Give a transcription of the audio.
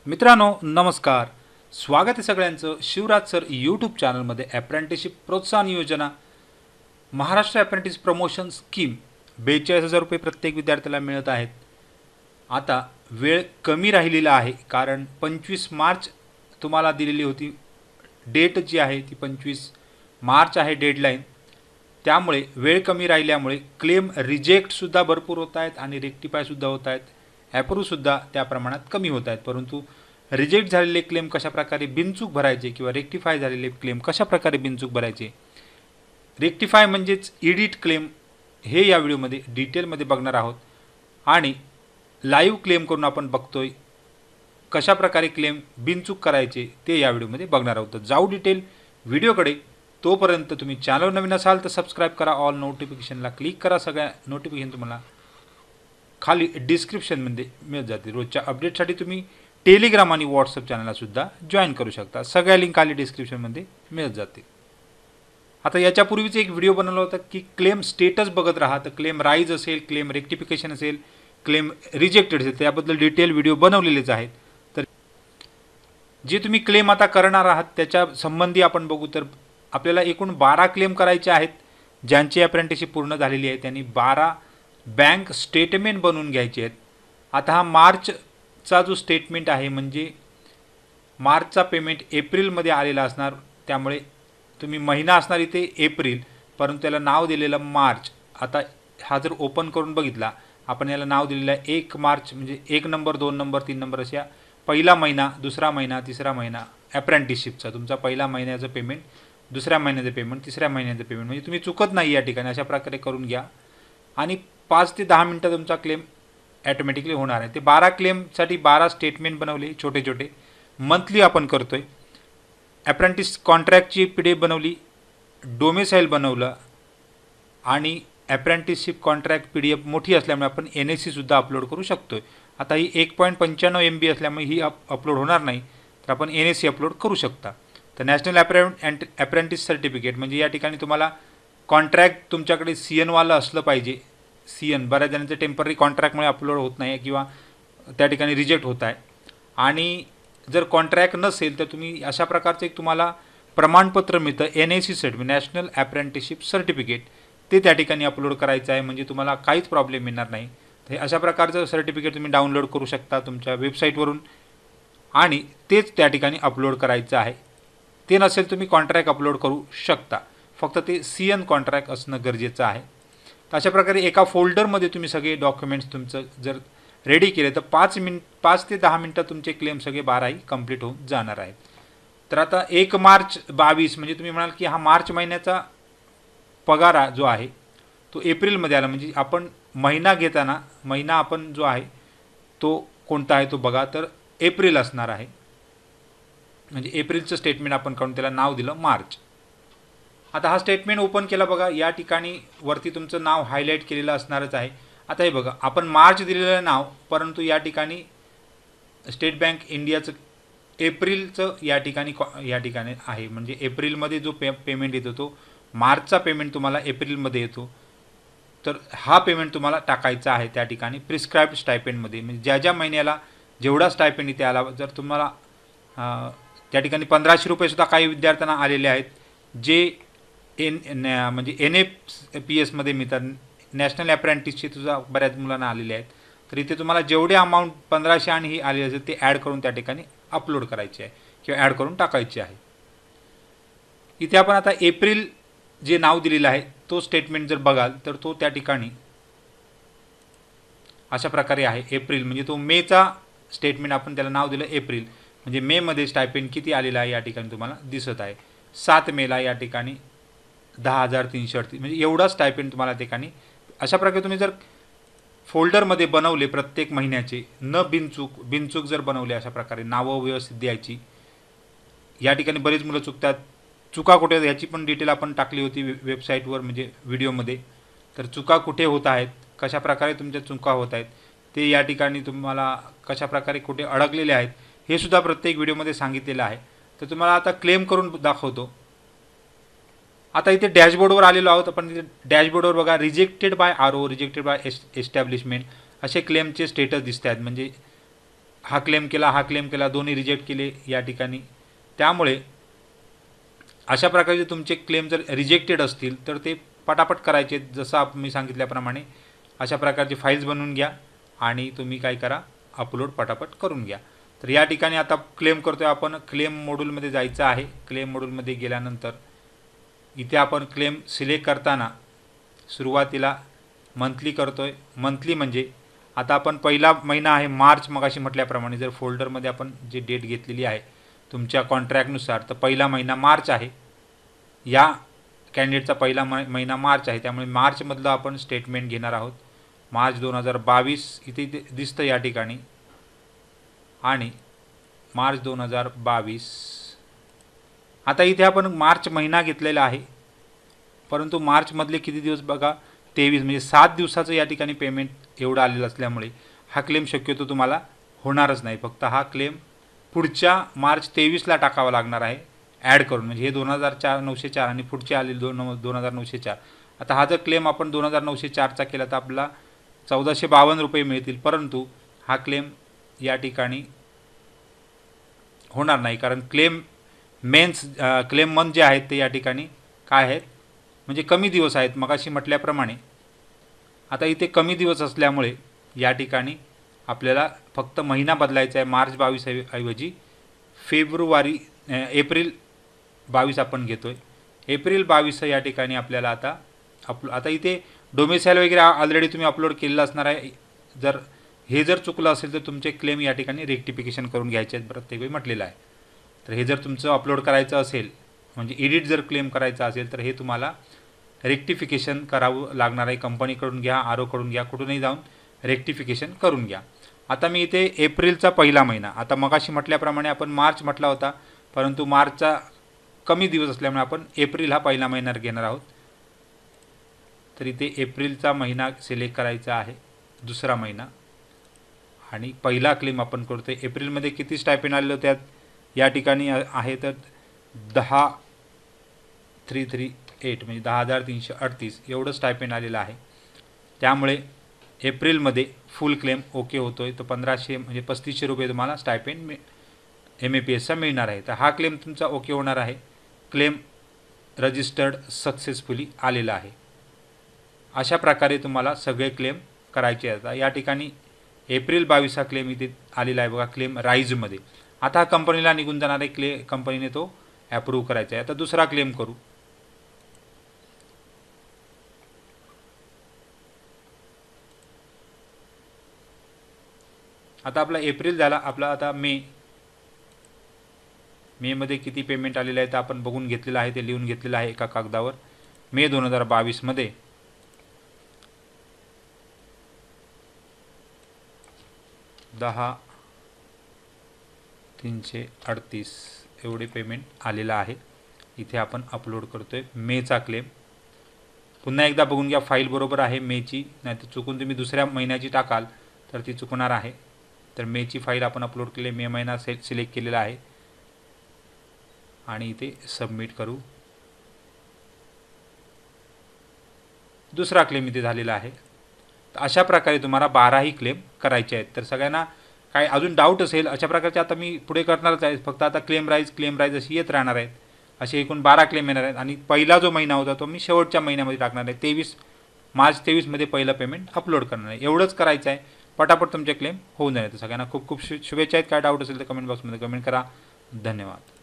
मित्रांनो नमस्कार. स्वागत आहे सगळ्यांचं शिवराज सर यूट्यूब चॅनलमध्ये. अप्रेंटिसशिप प्रोत्साहन योजना महाराष्ट्र अप्रेंटिस प्रमोशन स्कीम 42,000 रुपये प्रत्येक विद्यार्थ्याला मिळत आहेत. आता वेळ कमी राहिलेला आहे कारण 25 मार्च तुम्हाला दिलेली होती. डेट जी आहे ती 25 मार्च आहे डेडलाईन. त्यामुळे वेळ कमी राहिल्यामुळे क्लेम रिजेक्टसुद्धा भरपूर होत आहेत आणि रेक्टिफायसुद्धा होत आहेत. ॲप्रूव्हसुद्धा त्या प्रमाणात कमी होत आहेत. परंतु रिजेक्ट झालेले क्लेम कशाप्रकारे बिनचूक भरायचे किंवा रेक्टिफाय झालेले क्लेम कशाप्रकारे बिनचूक भरायचे, रेक्टिफाय म्हणजेच एडिट क्लेम, हे या व्हिडिओमध्ये डिटेलमध्ये बघणार आहोत. आणि लाईव्ह क्लेम करून आपण बघतोय कशाप्रकारे क्लेम बिनचूक करायचे ते या व्हिडिओमध्ये बघणार आहोत. तर जाऊ डिटेल व्हिडिओकडे. तोपर्यंत तुम्ही चॅनल नवीन असाल तर सबस्क्राईब करा, ऑल नोटिफिकेशनला क्लिक करा. सगळ्या नोटिफिकेशन तुम्हाला खाली डिस्क्रिप्शनमध्ये मिळत जाते. रोजच्या अपडेटसाठी तुम्ही टेलिग्राम आणि व्हॉट्सअप चॅनललासुद्धा जॉईन करू शकता. सगळ्या लिंक खाली डिस्क्रिप्शनमध्ये मिळत जाते. आता याच्यापूर्वीच एक व्हिडिओ बनवला होता की क्लेम स्टेटस बघत राहा. तर क्लेम राईज असेल, क्लेम रेक्टिफिकेशन असेल, क्लेम रिजेक्टेड असेल, त्याबद्दल डिटेल व्हिडिओ बनवलेलेच आहेत. तर जे तुम्ही क्लेम आता करणार आहात त्याच्या संबंधी आपण बघू. तर आपल्याला एकूण 12 क्लेम करायचे आहेत. ज्यांची अप्रेंटिसशिप पूर्ण झालेली आहे त्यांनी 12 बँक स्टेटमेंट बनवून घ्यायचे आहेत. आता हा मार्चचा जो स्टेटमेंट आहे म्हणजे मार्चचा पेमेंट एप्रिलमध्ये आलेला असणार. त्यामुळे तुम्ही महिना असणार इथे एप्रिल, परंतु त्याला नाव दिलेलं मार्च. आता हा जर ओपन करून बघितला आपण याला नाव दिलेलं आहे 1 मार्च, म्हणजे 1 नंबर 2 नंबर 3 नंबर अशा पहिला महिना, दुसरा महिना, तिसरा महिना अप्रेंटिसशिपचा तुमचा पहिला महिन्याचं पेमेंट, दुसऱ्या महिन्याचं पेमेंट, तिसऱ्या महिन्याचं पेमेंट, म्हणजे तुम्ही चुकत नाही या ठिकाणी. अशा प्रकारे करून घ्या आणि 5 ते 10 मिनटं तुमचा क्लेम ॲटोमॅटिकली होणार आहे. ते 12 क्लेमसाठी 12 स्टेटमेंट बनवले छोटे छोटे. मंथली आपण करतोय. अप्रेंटिस कॉन्ट्रॅक्टची PDF बनवली, डोमेसाईल बनवलं आणि अप्रेंटिसशिप कॉन्ट्रॅक्ट PDF मोठी असल्यामुळे आपण NSCसुद्धा अपलोड करू शकतोय. आता ही 1.95 MB असल्यामुळे ही अपलोड होणार नाही, तर आपण NSC अपलोड करू शकता. तर नॅशनल अप्रेंटिस सर्टिफिकेट म्हणजे या ठिकाणी तुम्हाला कॉन्ट्रॅक्ट तुमच्याकडे CN वालं असलं पाहिजे. CN बऱ्याच जणांचं टेम्पररी कॉन्ट्रॅक्टमुळे अपलोड होत नाही किंवा त्या ठिकाणी रिजेक्ट होत आहे. आणि जर कॉन्ट्रॅक्ट नसेल तर तुम्ही अशा प्रकारचं एक तुम्हाला प्रमाणपत्र मिळतं NAC certificate, national apprenticeship certificate, ते त्या ठिकाणी अपलोड करायचं आहे. म्हणजे तुम्हाला काहीच प्रॉब्लेम येणार नाही. तर अशा प्रकारचं सर्टिफिकेट तुम्ही डाउनलोड करू शकता तुमच्या वेबसाईटवरून आणि तेच त्या ठिकाणी अपलोड करायचं आहे. ते नसेल तुम्ही कॉन्ट्रॅक्ट अपलोड करू शकता, फक्त ते CN कॉन्ट्रॅक्ट असणं गरजेचं आहे. तर अशा प्रकारे एका फोल्डरमध्ये तुम्ही सगळे डॉक्युमेंट्स तुमचं जर रेडी केले तर 5 ते 10 मिनटं तुमचे क्लेम सगळे 12ही कंप्लीट होऊन जाणार आहेत. तर आता 1 मार्च 22 म्हणजे तुम्ही म्हणाल की हा मार्च महिन्याचा पगार जो आहे तो एप्रिलमध्ये आला, म्हणजे आपण महिना घेताना महिना आपण जो आहे तो कोणता आहे तो बघा. तर एप्रिल असणार आहे, म्हणजे एप्रिलचं स्टेटमेंट आपण काढून त्याला नाव दिलं मार्च. आता हा स्टेटमेंट ओपन केला बघा. या ठिकाणी वरती तुमचं नाव हायलाईट केलेलं असणारच आहे. आता हे बघा आपण मार्च दिलेलं नाव, परंतु या ठिकाणी स्टेट बँक इंडियाचं एप्रिलचं या ठिकाणी आहे. म्हणजे एप्रिलमध्ये जो पेमेंट येतो तो मार्चचा पेमेंट तुम्हाला एप्रिलमध्ये येतो. तर हा पेमेंट तुम्हाला टाकायचा आहे त्या ठिकाणी प्रिस्क्राईब्ड स्टायपेंडमध्ये. म्हणजे ज्या ज्या महिन्याला जेवढा स्टायपेंड इथे आला, जर तुम्हाला त्या ठिकाणी 1500 रुपयेसुद्धा काही विद्यार्थ्यांना आलेले आहेत जे म्हणजे NAPSमध्ये मिळतात. नॅशनल अप्रेंटिसचे सुद्धा बऱ्याच मुलांना आलेले आहेत. तर इथे तुम्हाला जेवढे अमाऊंट 1500 आणि ही आलेली असेल ते ॲड करून त्या ठिकाणी अपलोड करायचे आहे किंवा ॲड करून टाकायचे आहे. इथे आपण आता एप्रिल जे नाव दिलेलं आहे तो स्टेटमेंट जर बघाल तर तो त्या ठिकाणी अशा प्रकारे आहे. एप्रिल म्हणजे तो मेचा स्टेटमेंट, आपण त्याला नाव दिलं एप्रिल. म्हणजे मेमध्ये स्टायपेंड किती आलेला आहे या ठिकाणी तुम्हाला दिसत आहे. 7 मेला या ठिकाणी 10,338, म्हणजे एवढा स्टायपेंड तुम्हाला ठिकाणी. अशा प्रकारे तुम्ही जर फोल्डरमध्ये बनवले प्रत्येक महिन्याचे न बिनचूक जर बनवले, अशा प्रकारे नावं व्यवस्थित द्यायची. या ठिकाणी बरेच मुलं चुकतात. चुका कुठे ह्याची पण डिटेल आपण टाकली होती वेबसाईटवर, म्हणजे व्हिडिओमध्ये. तर चुका कुठे होत आहेत, कशा प्रकारे तुमच्या चुका होत आहेत, ते या ठिकाणी तुम्हाला कशा प्रकारे कुठे अडकलेले आहेत हे सुद्धा प्रत्येक व्हिडिओमध्ये सांगितलेलं आहे. तर तुम्हाला आता क्लेम करून दाखवतो. आता इथे डॅशबोर्डवर आलेलो आहोत आपण. इथे डॅशबोर्डवर बघा rejected by RO, rejected by establishment असे क्लेमचे स्टेटस दिसत आहेत. म्हणजे हा क्लेम केला, दोन्ही रिजेक्ट केले या ठिकाणी. त्यामुळे अशा प्रकारचे तुमचे क्लेम जर रिजेक्टेड असतील तर ते पटापट करायचे. जसं मी सांगितल्याप्रमाणे अशा प्रकारचे फाईल्स बनवून घ्या आणि तुम्ही काय करा, अपलोड पटापट करून घ्या. तर या ठिकाणी आता क्लेम करतोय आपण. क्लेम मॉड्यूलमध्ये जायचं आहे. क्लेम मॉड्यूलमध्ये गेल्यानंतर इथे आपण क्लेम सिलेक्ट करताना सुरुवातीला मंथली करतोय. मंथली म्हणजे आता आपण पहिला महिना आहे मार्च, मगाशी म्हटल्याप्रमाणे जर फोल्डरमध्ये आपण जे डेट घेतलेली आहे तुमच्या कॉन्ट्रॅक्टनुसार, तर पहिला महिना मार्च आहे. या कॅन्डिडेटचा पहिला महिना मार्च आहे, त्यामुळे मार्चमधलं आपण स्टेटमेंट घेणार आहोत. मार्च 2022 इथे दिसतं या ठिकाणी, आणि मार्च 2022. आता इथे आपण मार्च महिना घेतलेला आहे, परंतु मार्चमधले किती दिवस बघा, 23, म्हणजे 7 दिवसाचं या ठिकाणी पेमेंट एवढं आलेलं असल्यामुळे हा क्लेम शक्यतो तुम्हाला होणारच नाही. फक्त हा क्लेम पुढच्या मार्च 23ला टाकावा लागणार आहे ॲड करून. म्हणजे हे 2004 आणि पुढचे आलेले 2904. आता हा जर क्लेम आपण 2904चा केला तर आपल्याला 1452 रुपये मिळतील, परंतु हा क्लेम या ठिकाणी होणार नाही, कारण क्लेम मंथ जे आहेत ते या ठिकाणी काय आहेत, म्हणजे कमी दिवस आहेत मगाशी म्हटल्याप्रमाणे. आता इथे कमी दिवस असल्यामुळे या ठिकाणी आपल्याला फक्त महिना बदलायचा आहे. मार्च 22 ऐवजी एप्रिल 22 आपण घेतोय. एप्रिल 22 या ठिकाणी आपल्याला आता इथे डोमेसाईल वगैरे ऑलरेडी तुम्ही अपलोड केलेलं असणार आहे. जर हे चुकलं असेल तर तुमचे क्लेम या ठिकाणी रेक्टिफिकेशन करून घ्यायचे आहेत, प्रत्येक वेळी म्हटलेलं आहे. तर हे जर तुमचं अपलोड करायचं असेल, म्हणजे एडिट जर क्लेम करायचा असेल, तर हे तुम्हाला रेक्टिफिकेशन करावं लागणार आहे. कंपनीकडून घ्या, आरओकडून घ्या, कुठूनही जाऊन रेक्टिफिकेशन करून घ्या. आता मी इथे एप्रिलचा पहिला महिना, आता मगाशी म्हटल्याप्रमाणे आपण मार्च म्हटला होता, परंतु मार्चचा कमी दिवस असल्यामुळे आपण एप्रिल हा पहिला महिना घेणार आहोत. तर इथे एप्रिलचा महिना सिलेक्ट करायचा आहे, दुसरा महिना, आणि पहिला क्लेम आपण करतोय. एप्रिलमध्ये किती स्टायपेंड आलेलं त्यात या ठिकाणी आहे तर 10,338 म्हणजे 10,338 एवढं स्टायपेंड आलेलं आहे. त्यामुळे एप्रिलमध्ये फुल क्लेम ओके होतोय. तर 1500 म्हणजे 3500 रुपये तुम्हाला स्टायपेंड MAPSचा मिळणार आहे. तर हा क्लेम तुमचा ओके होणार आहे. क्लेम रजिस्टर्ड सक्सेसफुली आलेला आहे. अशा प्रकारे तुम्हाला सगळे क्लेम करायचे आहेत. या ठिकाणी एप्रिल 22 हा क्लेम इथे आलेला आहे बघा, क्लेम राईजमध्ये. आता हा कंपनीला निघून जाणार आहे, कंपनीने तो ॲप्रूव्ह करायचा आहे. आता दुसरा क्लेम करू. आता आपला एप्रिल झाला, आपला आता मेमध्ये किती पेमेंट आलेलं आहे तर आपण बघून घेतलेलं आहे, ते लिहून घेतलेलं आहे एका कागदावर. मे 2022मध्ये 10,338 एवढे पेमेंट आलेलं आहे. इथे आपण अपलोड करतोय मेचा क्लेम. पुन्हा एकदा बघून घ्या, फाईल बरोबर आहे मेची, नाही तर चुकून तुम्ही दुसऱ्या महिन्याची टाकाल तर ती चुकणार आहे. तर मेची फाईल आपण अपलोड केली, मे महिना सिलेक्ट केलेला आहे आणि इथे सबमिट करू. दुसरा क्लेम इथे झालेला आहे. तर अशा प्रकारे तुम्हाला 12ही क्लेम करायचे आहेत. तर सगळ्यांना काय अजून डाऊट असेल अशा प्रकारचे आता मी पुढे करणारच आहे. फक्त आता क्लेम राईज अशी येत राहणार आहेत. असे एकूण 12 क्लेम येणार आहेत. आणि पहिला जो महिना होता तो मी शेवटच्या महिन्यामध्ये टाकणार आहे. मार्च 23मध्ये पहिलं पेमेंट अपलोड करणार आहे. एवढंच करायचं आहे. पटापट तुमचे क्लेम होऊन जाईल. तर सगळ्यांना खूप खूप शुभेच्छा आहेत. काय डाऊट असेल तर कमेंट बॉक्समध्ये कमेंट करा. धन्यवाद.